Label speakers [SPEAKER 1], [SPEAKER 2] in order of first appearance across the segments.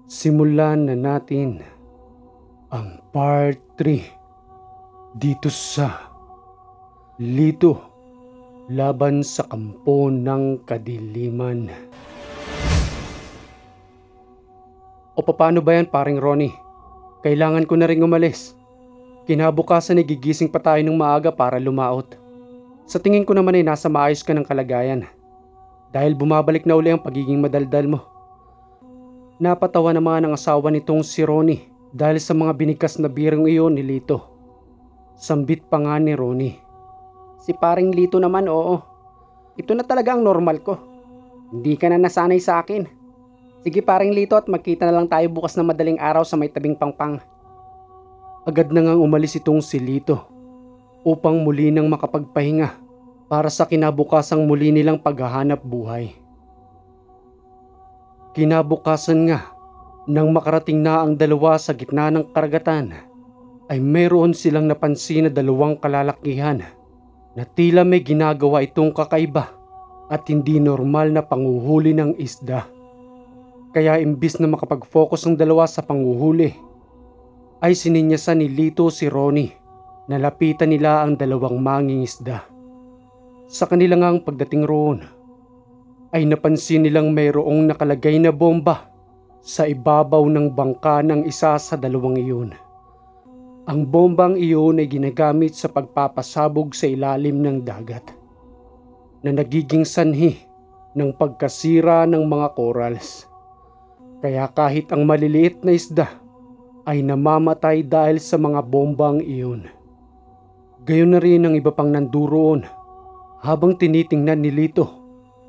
[SPEAKER 1] Simulan na natin ang part 3 dito sa Lito laban sa kampo ng kadiliman. O paano ba yan, paring Ronnie? Kailangan ko na ring umalis. Kinabukasan ay gigising pa tayo ng maaga para lumaot. Sa tingin ko naman ay nasa maayos ka ng kalagayan dahil bumabalik na uli ang pagiging madaldal mo. Napatawa naman ang asawa nitong si Ronnie dahil sa mga binigkas na birong iyon ni Lito. Sambit pa nga ni Ronnie. Si paring Lito naman, oo. Ito na talaga ang normal ko. Hindi ka na nasanay sa akin. Sige paring Lito at magkita na lang tayo bukas na madaling araw sa may tabing pangpang. Agad na ngang umalis itong si Lito upang muli nang makapagpahinga para sa kinabukasang muli nilang paghahanap buhay. Kinabukasan nga, nang makarating na ang dalawa sa gitna ng karagatan, ay mayroon silang napansin na dalawang kalalakihan na tila may ginagawa itong kakaiba at hindi normal na panguhuli ng isda. Kaya imbis na makapag-focus ang dalawa sa panguhuli, ay sininyasan ni Lito si Ronnie na lapitan nila ang dalawang mangingisda. Sa kanilang pagdating roon, ay napansin nilang mayroong nakalagay na bomba sa ibabaw ng bangka ng isa sa dalawang iyon. Ang bombang iyon ay ginagamit sa pagpapasabog sa ilalim ng dagat na nagiging sanhi ng pagkasira ng mga corals. Kaya kahit ang maliliit na isda ay namamatay dahil sa mga bombang iyon. Gayon na rin ang iba pang nanduroon habang tinitingnan ni Lito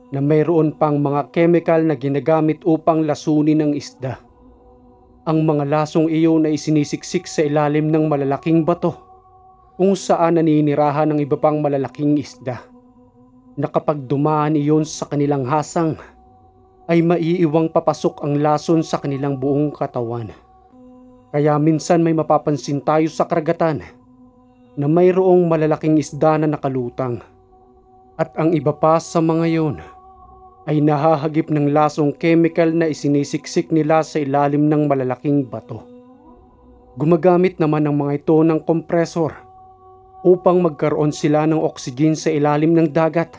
[SPEAKER 1] na mayroon pang mga chemical na ginagamit upang lasunin ang isda. Ang mga lasong iyon ay sinisiksik sa ilalim ng malalaking bato kung saan naninirahan ng iba pang malalaking isda na kapag dumaan iyon sa kanilang hasang ay maiiwang papasok ang lason sa kanilang buong katawan. Kaya minsan may mapapansin tayo sa karagatan na mayroong malalaking isda na nakalutang at ang iba pa sa mga iyon ay nahahagip ng lasong chemical na isinisiksik nila sa ilalim ng malalaking bato. Gumagamit naman ang mga ito ng kompresor upang magkaroon sila ng oxygen sa ilalim ng dagat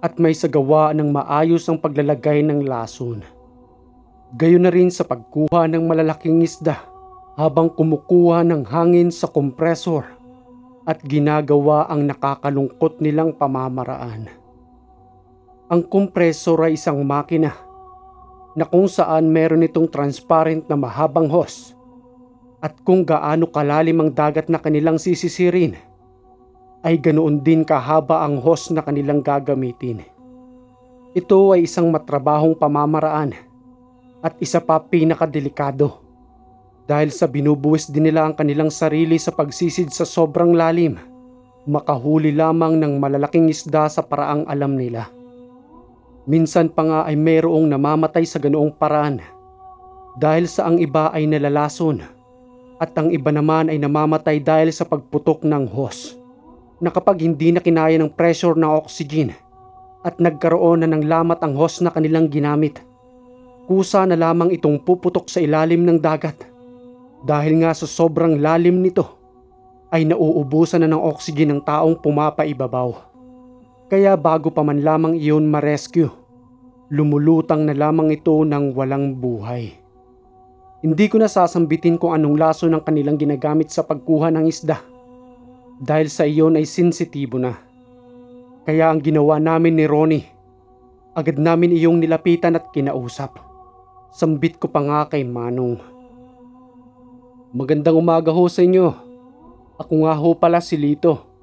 [SPEAKER 1] at may sagawa ng maayos ang paglalagay ng lason. Gayon na rin sa pagkuha ng malalaking isda habang kumukuha ng hangin sa kompresor at ginagawa ang nakakalungkot nilang pamamaraan. Ang kompresor ay isang makina na kung saan meron itong transparent na mahabang hose at kung gaano kalalim ang dagat na kanilang sisisirin ay ganoon din kahaba ang hose na kanilang gagamitin. Ito ay isang matrabahong pamamaraan at isa pa pinakadelikado dahil sa binubuwis din nila ang kanilang sarili sa pagsisid sa sobrang lalim, makahuli lamang ng malalaking isda sa paraang alam nila. Minsan pa nga ay mayroong namamatay sa ganoong paraan dahil sa ang iba ay nalalason at ang iba naman ay namamatay dahil sa pagputok ng hose na kapag hindi na kinaya ng pressure ng oxygen at nagkaroon na ng lamat ang hose na kanilang ginamit, kusa na lamang itong puputok sa ilalim ng dagat dahil nga sa sobrang lalim nito ay nauubusan na ng oxygen ng taong pumapaibabaw. Kaya bago pa man lamang iyon ma-rescue, lumulutang na lamang ito ng walang buhay. Hindi ko na sasambitin kung anong laso ng kanilang ginagamit sa pagkuha ng isda dahil sa iyon ay sensitibo na. Kaya ang ginawa namin ni Ronnie, agad namin iyong nilapitan at kinausap. Sambit ko pa nga kay Manong. Magandang umaga ho sa inyo. Ako nga ho pala si Lito.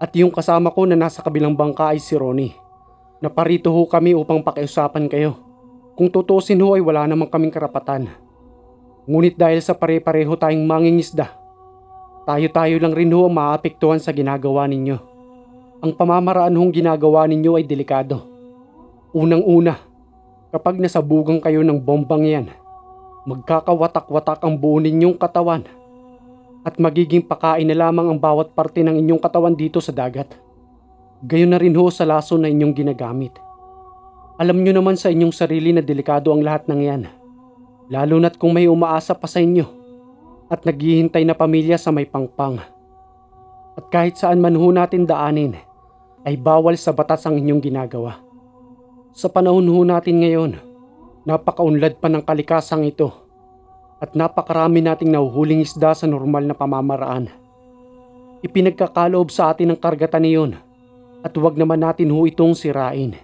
[SPEAKER 1] At yung kasama ko na nasa kabilang bangka ay si Ronnie. Naparito ho kami upang pakiusapan kayo. Kung tutusin ho ay wala namang kaming karapatan. Ngunit dahil sa pare-pareho tayong mangingisda, tayo-tayo lang rin ho ang maapektuhan sa ginagawa ninyo. Ang pamamaraan hong ginagawa ninyo ay delikado. Unang-una, kapag nasabugan kayo ng bombang yan, magkakawatak-watak ang buo ninyong katawan at magiging pakain na lamang ang bawat parte ng inyong katawan dito sa dagat. Gayon na rin ho sa laso na inyong ginagamit. Alam nyo naman sa inyong sarili na delikado ang lahat ng yan. Lalo na't kung may umaasa pa sa inyo at naghihintay na pamilya sa may pangpang. At kahit saan man ho natin daanin, ay bawal sa batas ang inyong ginagawa. Sa panahon ho natin ngayon, napakaunlad pa ng kalikasang ito at napakarami nating nahuhuling isda sa normal na pamamaraan. Ipinagkakaloob sa atin ang karagatan niyon at huwag naman natin ho itong sirain.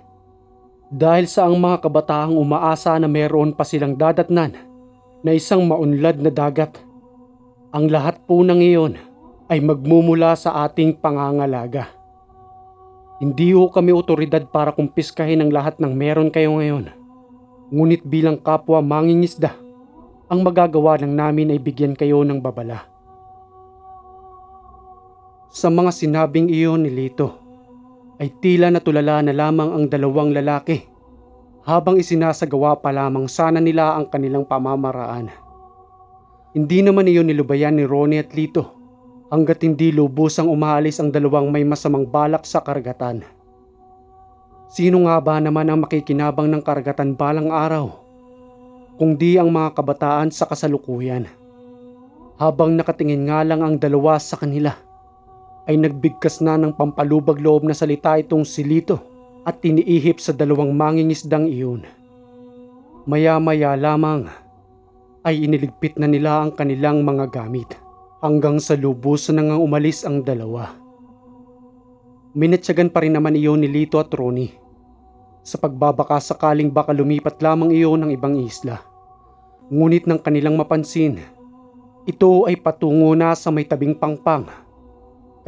[SPEAKER 1] Dahil sa ang mga kabataang umaasa na meron pa silang dadatnan na isang maunlad na dagat, ang lahat po ng iyon ay magmumula sa ating pangangalaga. Hindi ho kami otoridad para kumpiskahin ang lahat ng meron kayo ngayon. Ngunit bilang kapwa mangingisda, ang magagawa lang namin ay bigyan kayo ng babala. Sa mga sinabing iyon ni Lito, ay tila natulala na lamang ang dalawang lalaki habang isinasagawa pa lamang sana nila ang kanilang pamamaraan. Hindi naman iyon nilubayan ni Ronnie at Lito hanggat hindi lubusang umaalis ang dalawang may masamang balak sa karagatan. Sino nga ba naman ang makikinabang ng karagatan balang araw kung di ang mga kabataan sa kasalukuyan? Habang nakatingin nga lang ang dalawa sa kanila, ay nagbigkas na ng pampalubag-loob na salita itong si Lito at tiniihip sa dalawang mangingisdang iyon. Maya-maya lamang ay iniligpit na nila ang kanilang mga gamit hanggang sa lubusan na ngang umalis ang dalawa. Minatyagan pa rin naman iyon ni Lito at Ronnie sa pagbabaka sakaling baka lumipat lamang iyon ng ibang isla. Ngunit nang kanilang mapansin, ito ay patungo na sa may tabing pangpang,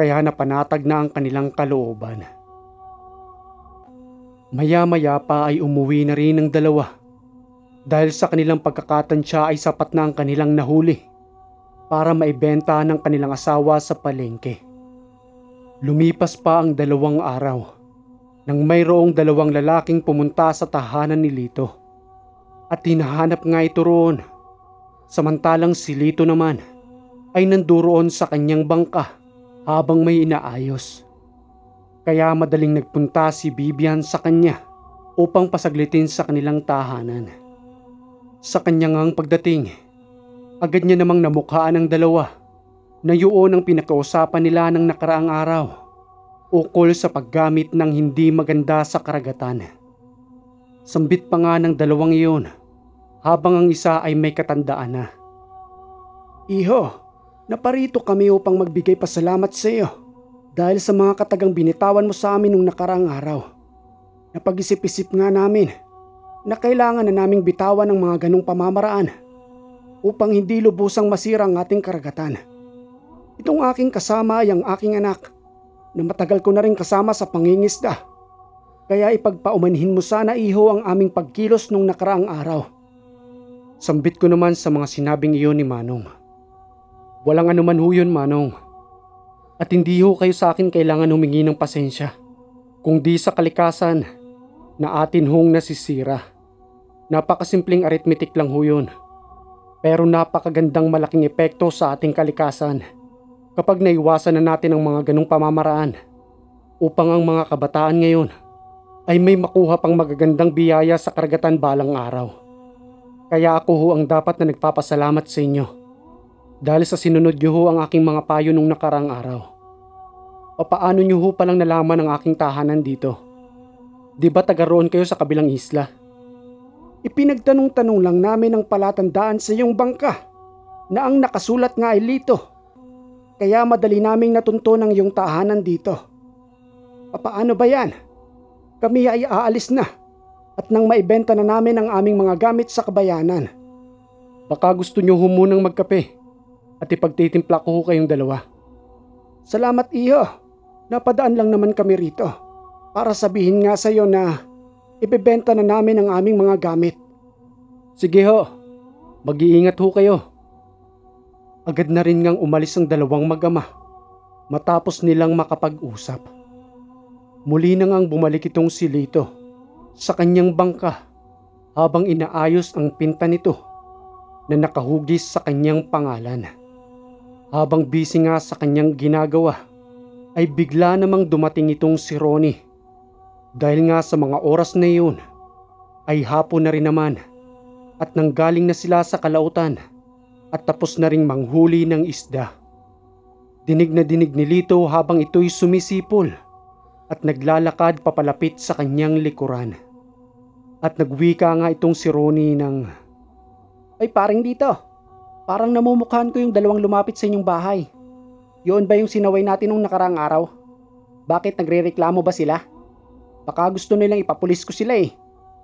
[SPEAKER 1] kaya napanatag na ang kanilang kalooban. Maya-maya pa ay umuwi na rin ang dalawa dahil sa kanilang pagkakatansya ay sapat na ang kanilang nahuli para maibenta ng kanilang asawa sa palengke. Lumipas pa ang 2 araw nang mayroong 2 lalaking pumunta sa tahanan ni Lito at hinahanap nga ito roon, samantalang si Lito naman ay nanduroon sa kanyang bangka habang may inaayos. Kaya madaling nagpunta si Bibian sa kanya upang pasaglitin sa kanilang tahanan. Sa kanyang pagdating, agad niya namang namukhaan ang dalawa na yun ang pinakausapan nila ng nakaraang araw ukol sa paggamit ng hindi maganda sa karagatan. Sambit pa nga ng dalawang iyon habang ang isa ay may katandaan na. Iho, naparito kami upang magbigay pasalamat sa iyo dahil sa mga katagang binitawan mo sa amin nung nakaraang araw. Napag-isip-isip nga namin na kailangan na naming bitawan ng mga ganong pamamaraan upang hindi lubusang masira ang ating karagatan. Itong aking kasama ay ang aking anak na matagal ko na rin kasama sa pangingisda. Kaya ipagpaumanhin mo sana iho ang aming pagkilos nung nakaraang araw. Sambit ko naman sa mga sinabing iyon ni Manong. Walang anuman ho yun, Manong. At hindi ho kayo sa akin kailangan humingi ng pasensya, kung di sa kalikasan na atin hong nasisira. Napakasimpleng arithmetic lang ho yun. Pero napakagandang malaking epekto sa ating kalikasan kapag naiwasan na natin ang mga ganong pamamaraan upang ang mga kabataan ngayon ay may makuha pang magagandang biyaya sa karagatan balang araw. Kaya ako ho ang dapat na nagpapasalamat sa inyo dahil sa sinunod niyo ho ang aking mga payo nung nakarang araw. Paano niyo ho palang nalaman ang aking tahanan dito? Di ba taga roon kayo sa kabilang isla? Ipinagtanong-tanong lang namin ang palatandaan sa iyong bangka na ang nakasulat nga ay Lito. Kaya madali naming natunton ang iyong tahanan dito. Paano ba yan? Kami ay aalis na at nang maibenta na namin ang aming mga gamit sa kabayanan. Baka gusto niyo ho munang magkape at ipagtitimpla ko ho kayong dalawa. Salamat iyo. Napadaan lang naman kami rito para sabihin nga sa iyo na ibebenta na namin ang aming mga gamit. Sige ho, mag-iingat ho kayo. Agad na rin ngang umalis ang dalawang mag-ama matapos nilang makapag-usap. Muli na ngang bumalik itong si Lito sa kanyang bangka habang inaayos ang pinta nito na nakahugis sa kanyang pangalan. Habang busy nga sa kanyang ginagawa ay bigla namang dumating itong si Ronnie. Dahil nga sa mga oras na iyon ay hapon na rin naman at nanggaling na sila sa kalautan at tapos na ring manghuli ng isda. Dinig na dinig ni Lito habang ito'y sumisipol at naglalakad papalapit sa kanyang likuran. At nagwika nga itong si Ronnie ng, "Ay paring Lito, parang namumukhaan ko yung dalawang lumapit sa inyong bahay. Yun ba yung sinaway natin nung nakaraang araw? Bakit nagrereklamo ba sila? Baka gusto nilang ipapulis ko sila eh.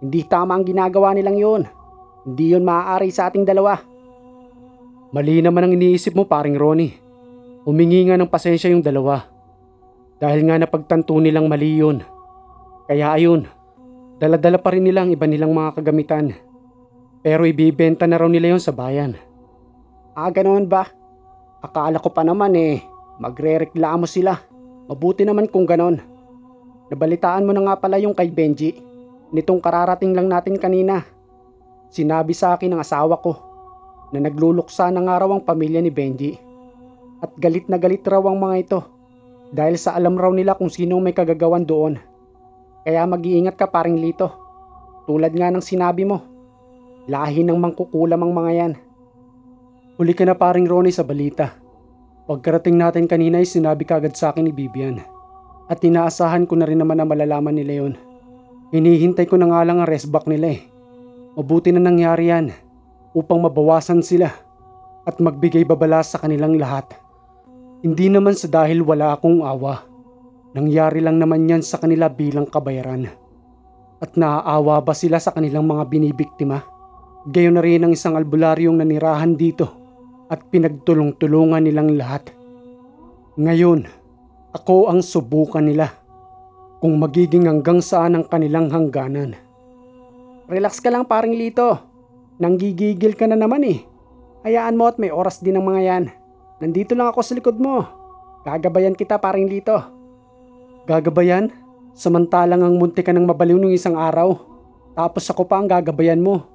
[SPEAKER 1] Hindi tama ang ginagawa nilang yun. Hindi yun maaari sa ating dalawa." Mali naman ang iniisip mo paring Ronnie. Humingi nga ng pasensya yung dalawa. Dahil nga napagtanto nilang mali yun. Kaya ayun, dala-dala pa rin nila ang iba nilang mga kagamitan. Pero ibibenta na raw nila yon sa bayan. Ah, ganoon ba? Akala ko pa naman magrereklamo sila. Mabuti naman kung ganon. Nabalitaan mo na nga pala yung kay Benji. Nitong kararating lang natin kanina. Sinabi sa akin ng asawa ko na nagluluksa na nga raw ang pamilya ni Benji. At galit na galit raw ang mga ito. Dahil sa alam raw nila kung sino may kagagawan doon. Kaya mag-iingat ka paring Lito. Tulad nga ng sinabi mo, lahi ng mangkukulam ang mga yan. Huli ka na paring Ronnie sa balita. Pagkarating natin kanina ay sinabi kagad sa akin ni Bibian. At inaasahan ko na rin naman na malalaman nila yon. Hinihintay ko na nga lang ang rest back nila eh. Mabuti na nangyari yan upang mabawasan sila at magbigay babala sa kanilang lahat. Hindi naman sa dahil wala akong awa. Nangyari lang naman yan sa kanila bilang kabayaran. At naaawa ba sila sa kanilang mga binibiktima? Gayon na rin ang isang albularyong nanirahan dito at pinagtulong-tulungan nilang lahat. Ngayon, ako ang subukan nila kung magiging hanggang saan ang kanilang hangganan. Relax ka lang paring Lito. Nanggigigil ka na naman eh. Hayaan mo at may oras din ang mga yan. Nandito lang ako sa likod mo. Gagabayan kita paring Lito. Gagabayan? Samantalang ang munti ka ng mabaliw nung isang araw. Tapos ako pa ang gagabayan mo.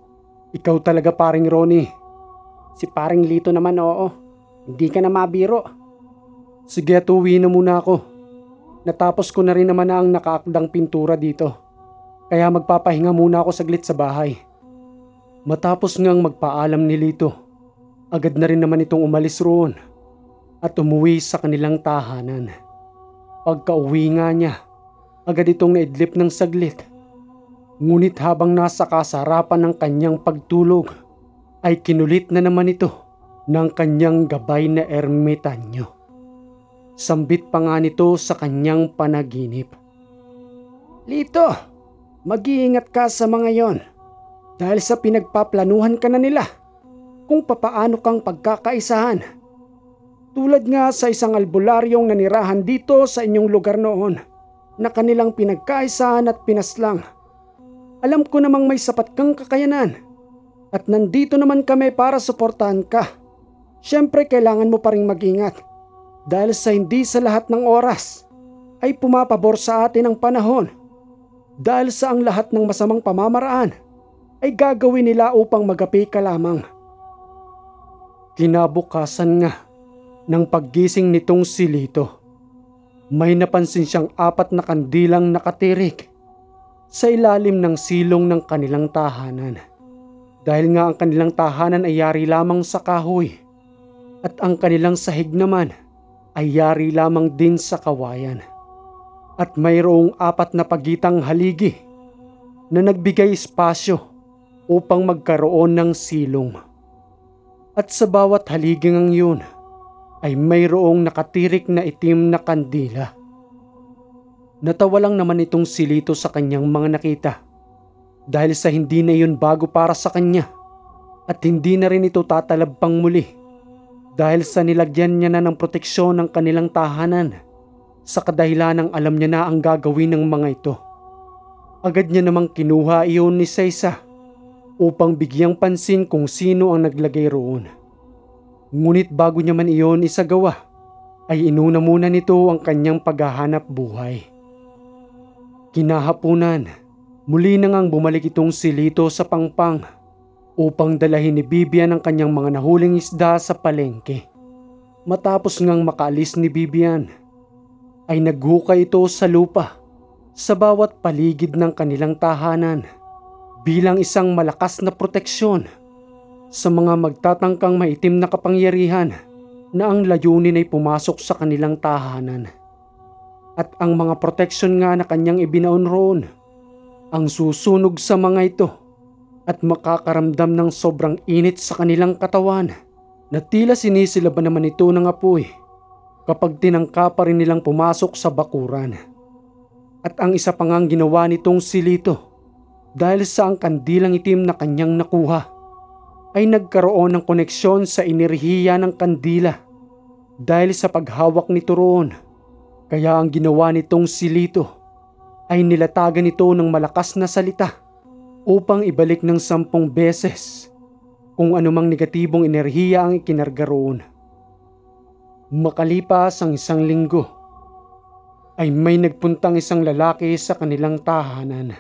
[SPEAKER 1] Ikaw talaga paring Ronnie. Si paring Lito naman oo. Hindi ka na mabiro. Sige at uwi na muna ako. Natapos ko na rin naman na ang nakaakdang pintura dito. Kaya magpapahinga muna ako saglit sa bahay. Matapos ngang magpaalam ni Lito, agad na rin naman itong umalis roon at umuwi sa kanilang tahanan. Pagka-uwi nga niya, agad itong naidlip ng saglit. Ngunit habang nasa kasarapan ng kanyang pagtulog, ay kinulit na naman ito ng kanyang gabay na ermitanyo. Sambit pa nga nito sa kanyang panaginip. Lito, mag-iingat ka sa mga yon. Dahil sa pinagpaplanuhan ka na nila kung papaano kang pagkakaisahan. Tulad nga sa isang albularyong nanirahan dito sa inyong lugar noon na kanilang pinagkaisahan at pinaslang. Alam ko namang may sapat kang kakayanan at nandito naman kami para suportahan ka. Siyempre kailangan mo pa ring mag-ingat dahil sa hindi sa lahat ng oras ay pumapabor sa atin ang panahon. Dahil sa ang lahat ng masamang pamamaraan ay gagawin nila upang magapi ka lamang. Kinabukasan nga ng paggising nitong si Lito, may napansin siyang 4 na kandilang nakatirik sa ilalim ng silong ng kanilang tahanan. Dahil nga ang kanilang tahanan ay yari lamang sa kahoy at ang kanilang sahig naman ay yari lamang din sa kawayan. At mayroong 4 na pagitang haligi na nagbigay espasyo upang magkaroon ng silong. At sa bawat haligang yun ay mayroong nakatirik na itim na kandila. Natawa lang naman itong si Lito sa kanyang mga nakita dahil sa hindi na yun bago para sa kanya at hindi na rin ito tatalab pang muli dahil sa nilagyan niya na ng proteksyon ng kanilang tahanan sa kadahilanang alam niya na ang gagawin ng mga ito. Agad niya namang kinuha iyon ni Seiza upang bigyang pansin kung sino ang naglagay roon. Ngunit bago niya man iyon isagawa, ay inuna muna nito ang kanyang paghahanap buhay. Kinahapunan, muli na ngang bumalik itong si Lito sa Pangpang upang dalahin ni Bibian ang kanyang mga nahuling isda sa palengke. Matapos ngang makaalis ni Bibian, ay naghukay ito sa lupa sa bawat paligid ng kanilang tahanan. bilang isang malakas na proteksyon sa mga magtatangkang maitim na kapangyarihan na ang layunin ay pumasok sa kanilang tahanan. At ang mga proteksyon nga na kanyang ibinaon roon ang susunog sa mga ito at makakaramdam ng sobrang init sa kanilang katawan na tila sinisilaban naman ito ng apoy kapag tinangka pa rin nilang pumasok sa bakuran. At ang isa pa ngang ginawa nitong si Lito dahil sa ang kandilang itim na kanyang nakuha ay nagkaroon ng koneksyon sa enerhiya ng kandila dahil sa paghawak nito roon. Kaya ang ginawa nitong si Lito ay nilatagan ito ng malakas na salita upang ibalik ng 10 beses kung anumang negatibong enerhiya ang ikinarga roon. Makalipas ang 1 linggo ay may nagpuntang isang lalaki sa kanilang tahanan.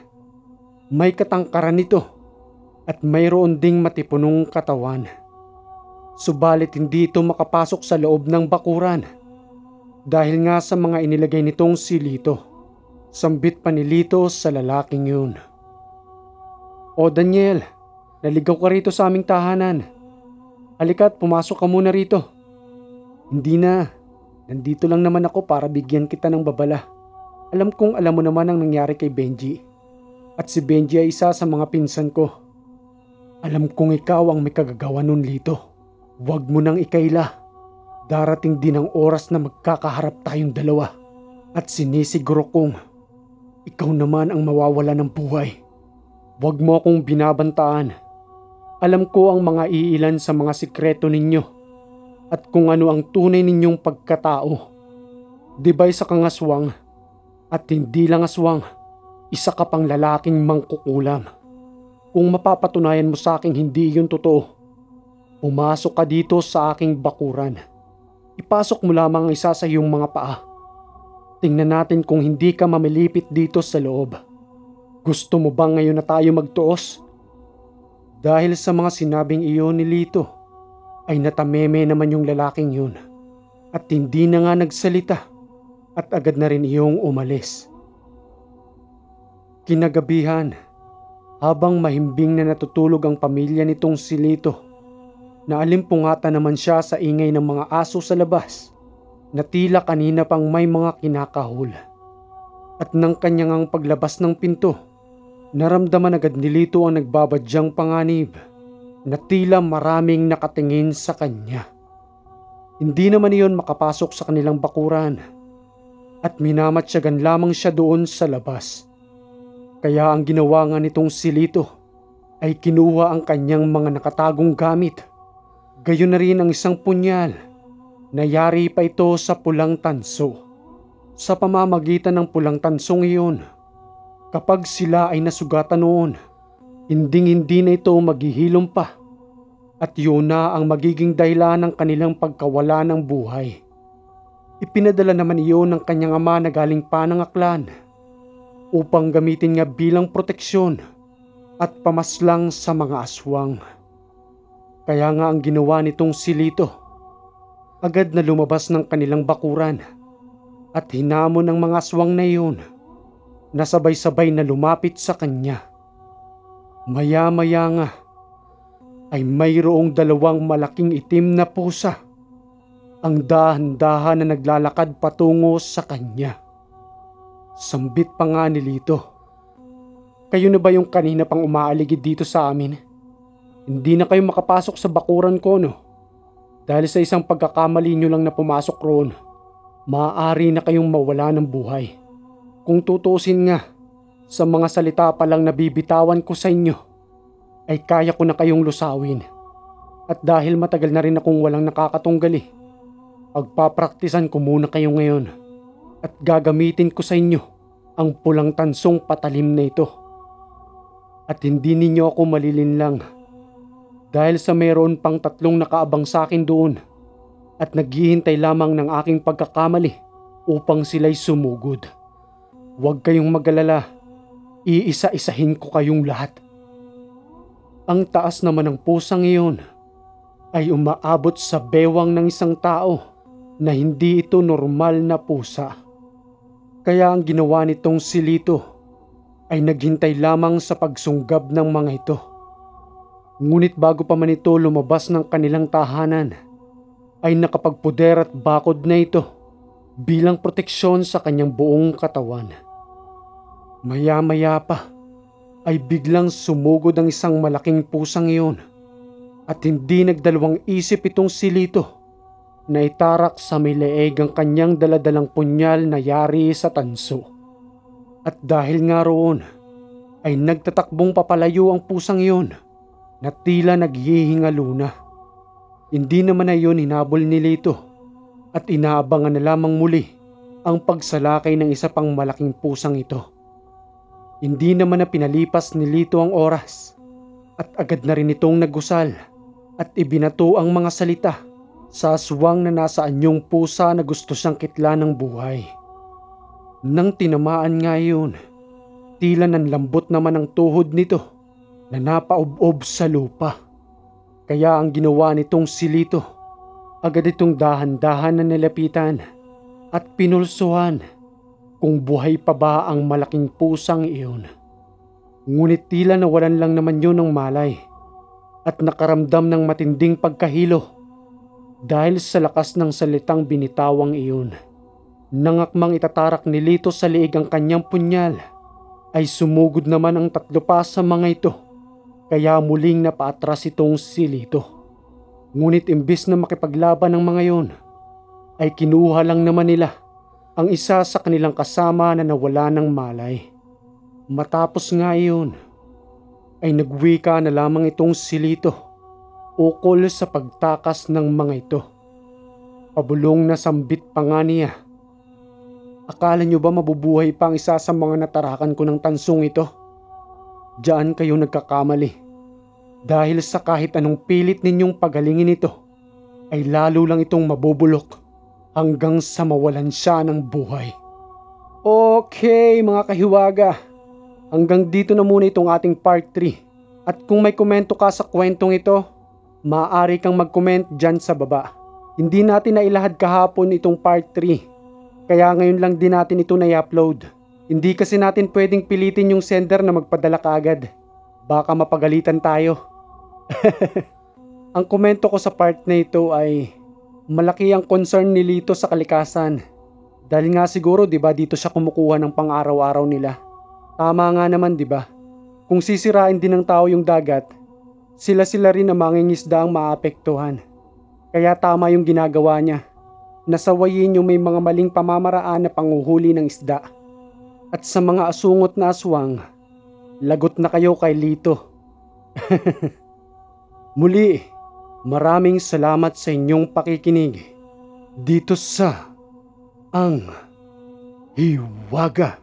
[SPEAKER 1] May katangkaran nito at mayroon ding matipunong katawan. Subalit hindi ito makapasok sa loob ng bakuran dahil nga sa mga inilagay nitong si Lito. Sambit pa ni Lito sa lalaking yun. "O Daniel, naligaw ka rito sa aming tahanan. Halika't pumasok ka muna rito." "Hindi na, nandito lang naman ako para bigyan kita ng babala. Alam kong alam mo naman ang nangyari kay Benji. At si Benji ay isa sa mga pinsan ko. Alam kong ikaw ang may kagagawa nun, Lito. Huwag mo nang ikaila. Darating din ang oras na magkakaharap tayong dalawa. At sinisiguro kong ikaw naman ang mawawala ng buhay. Huwag mo akong binabantaan. Alam ko ang mga iilan sa mga sikreto ninyo at kung ano ang tunay ninyong pagkatao. Di ba isa kang aswang? At hindi lang aswang, isa ka pang lalaking mangkukulam. Kung mapapatunayan mo sa akin hindi yun totoo, pumasok ka dito sa aking bakuran. Ipasok mo lamang ang isa sa iyong mga paa. Tingnan natin kung hindi ka mamilipit dito sa loob. Gusto mo bang ngayon na tayo magtuos?" Dahil sa mga sinabing iyon ni Lito, ay natameme naman yung lalaking yun at hindi na nga nagsalita at agad na rin iyong umalis. Kinagabihan, habang mahimbing na natutulog ang pamilya nitong si Lito, naalimpungatan naman siya sa ingay ng mga aso sa labas na tila kanina pang may mga kinakahul. At nang kanyang paglabas ng pinto, naramdaman agad ni Lito ang nagbabadyang panganib na tila maraming nakatingin sa kanya. Hindi naman iyon makapasok sa kanilang bakuran at minamatsyagan lamang siya doon sa labas. Kaya ang ginawa nga nitong si Lito ay kinuha ang kanyang mga nakatagong gamit. Gayon na rin ang isang punyal na yari pa ito sa pulang tanso. Sa pamamagitan ng pulang tansong iyon, kapag sila ay nasugatan noon, hinding-hindi na ito maghihilom pa at yun na ang magiging dahilan ng kanilang pagkawala ng buhay. Ipinadala naman iyon ng kanyang ama na galing pa ng aklan upang gamitin nga bilang proteksyon at pamaslang sa mga aswang. Kaya nga ang ginawa nitong si Lito, agad na lumabas ng kanilang bakuran at hinamon ng mga aswang na iyon na sabay-sabay na lumapit sa kanya. Maya-maya nga ay mayroong 2 malaking itim na pusa ang dahan-dahan na naglalakad patungo sa kanya. Sambit pa nga ni Lito, "Kayo na ba yung kanina pang umaaligid dito sa amin? Hindi na kayo makapasok sa bakuran ko, no? Dahil sa isang pagkakamali nyo lang na pumasok roon, maaari na kayong mawala ng buhay. Kung tutusin nga, sa mga salita pa lang na bibitawan ko sa inyo, ay kaya ko na kayong lusawin. At dahil matagal na rin akong walang nakakatunggali, pagpapraktisan ko muna kayo ngayon at gagamitin ko sa inyo ang pulang tansong patalim na ito. At hindi ninyo ako malilinlang dahil sa mayroon pang 3 nakaabang sa akin doon at naghihintay lamang ng aking pagkakamali upang sila'y sumugod. Huwag kayong mag-alala, iisa-isahin ko kayong lahat." Ang taas naman ng pusang iyon ay umaabot sa bewang ng isang tao na hindi ito normal na pusa. Kaya ang ginawa nitong si Lito ay naghintay lamang sa pagsunggab ng mga ito. Ngunit bago pa man ito lumabas ng kanilang tahanan, ay nakapagpuder at bakod na ito bilang proteksyon sa kanyang buong katawan. Maya-maya pa ay biglang sumugod ang isang malaking pusang iyon at hindi nagdalawang isip itong si Lito na itarak sa may leeg ang kanyang daladalang punyal na yari sa tanso. At dahil nga roon ay nagtatakbong papalayo ang pusang iyon na tila naghihingalo na. Hindi naman na iyon hinabol ni Lito at inaabangan na lamang muli ang pagsalakay ng isa pang malaking pusang ito. Hindi naman na pinalipas ni Lito ang oras at agad na rin itong nagusal at ibinato ang mga salita sa aswang na nasa anyong pusa na gusto siyang kitlan ng buhay. Nang tinamaan nga iyon, tila nanlambot naman ang tuhod nito na napaob-ob sa lupa. Kaya ang ginawa nitong si Lito, agad itong dahan-dahan na nilapitan at pinulsuhan kung buhay pa ba ang malaking pusang iyon. Ngunit tila nawalan lang naman yun ng malay at nakaramdam ng matinding pagkahilo dahil sa lakas ng salitang binitawang iyon. Nangakmang itatarak ni Lito sa liig ang kanyang punyal, ay sumugod naman ang tatlo pa sa mga ito, kaya muling napaatras itong si Lito. Ngunit imbis na makipaglaban ng mga yon, ay kinuha lang naman nila ang isa sa kanilang kasama na nawala ng malay. Matapos nga iyon, ay nagwika na lamang itong si Lito ukol sa pagtakas ng mga ito. Pabulong na sambit pa nga niya. Akala nyo ba mabubuhay pa ang isa sa mga natarakan ko ng tansong ito? Diyan kayo nagkakamali. Dahil sa kahit anong pilit ninyong pagalingin ito, ay lalo lang itong mabubulok hanggang sa mawalan siya ng buhay. Okay mga kahiwaga, hanggang dito na muna itong ating part 3. At kung may komento ka sa kwentong ito, maaari kang mag-comment dyan sa baba. Hindi natin nailahad kahapon itong part 3. Kaya ngayon lang din natin ito na-upload. Hindi kasi natin pwedeng pilitin yung sender na magpadala kaagad. Baka mapagalitan tayo. Ang komento ko sa part na ito ay malaki ang concern ni Lito sa kalikasan. Dahil nga siguro 'di ba dito siya kumukuha ng pang-araw-araw nila. Tama nga naman 'di ba? Kung sisirain din ng tao yung dagat, sila-sila rin ang mangingisda ang maapektuhan. Kaya tama yung ginagawa niya. Nasawayin yung may mga maling pamamaraan na panguhuli ng isda. At sa mga asungot na aswang, lagot na kayo kay Lito. Muli, maraming salamat sa inyong pakikinig dito sa Ang Hiwaga.